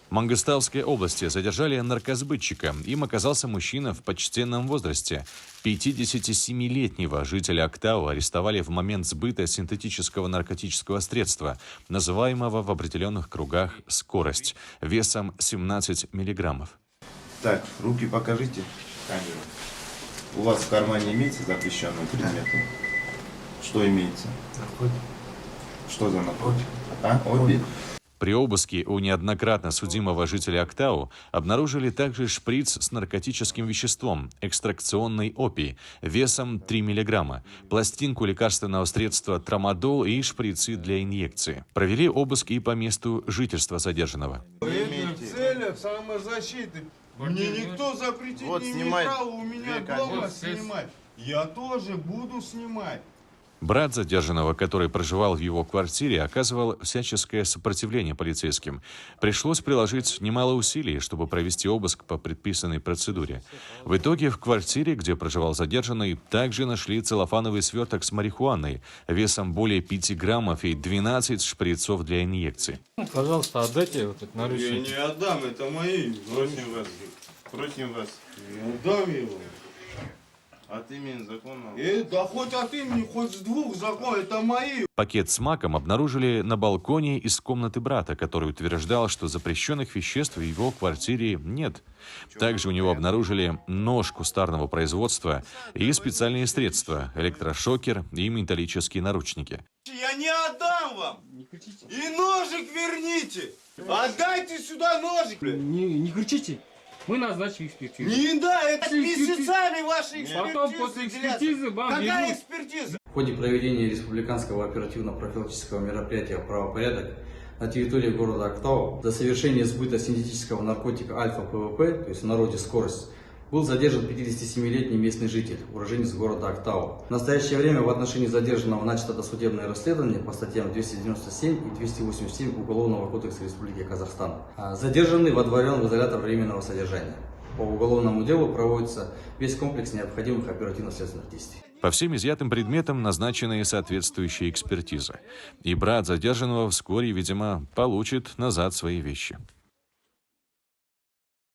В Мангостауской области задержали наркосбытчика. Им оказался мужчина в почтенном возрасте. 57-летнего жителя Актау арестовали в момент сбыта синтетического наркотического средства, называемого в определенных кругах «скорость», весом 17 миллиграммов. Так, руки покажите. Камеру. У вас в кармане имеется запрещенные предметы? Что имеется? Наркотик. Что за наркотик? Опий? При обыске у неоднократно судимого жителя Актау обнаружили также шприц с наркотическим веществом, экстракционный опий, весом 3 миллиграмма, пластинку лекарственного средства трамадол и шприцы для инъекции. Провели обыск и по месту жительства задержанного. В целях самозащиты. Мне никто запретить Вот не снимай. имеет права у меня дома снимать. Я тоже буду снимать. Брат задержанного, который проживал в его квартире, оказывал всяческое сопротивление полицейским. Пришлось приложить немало усилий, чтобы провести обыск по предписанной процедуре. В итоге в квартире, где проживал задержанный, также нашли целлофановый сверток с марихуаной весом более 5 граммов и 12 шприцов для инъекции. Пожалуйста, отдайте вот это Я наручники. не отдам, это мои. Просим вас. Просим вас. Не отдам его. От имени закона. Да хоть от имени, хоть с двух законов, это мои. Пакет с маком обнаружили на балконе из комнаты брата, который утверждал, что запрещенных веществ в его квартире нет. Также у него обнаружили нож кустарного производства и специальные средства, электрошокер и металлические наручники. Я не отдам вам. И ножик верните. Отдайте сюда ножик. Не кричите. Мы назначим экспертизу. Не да, это специальные ваши экспертизы. Потом после экспертизы вам Какая ведут. экспертиза? В ходе проведения республиканского оперативно-профилактического мероприятия «Правопорядок» на территории города Актау за совершение сбыта синтетического наркотика альфа-ПВП, то есть в народе скорость, был задержан 57-летний местный житель, уроженец города Актау. В настоящее время в отношении задержанного начато досудебное расследование по статьям 297 и 287 Уголовного кодекса Республики Казахстан. Задержанный водворен в изолятор временного содержания. По уголовному делу проводится весь комплекс необходимых оперативно-следственных действий. По всем изъятым предметам назначены соответствующие экспертизы. И брат задержанного вскоре, видимо, получит назад свои вещи.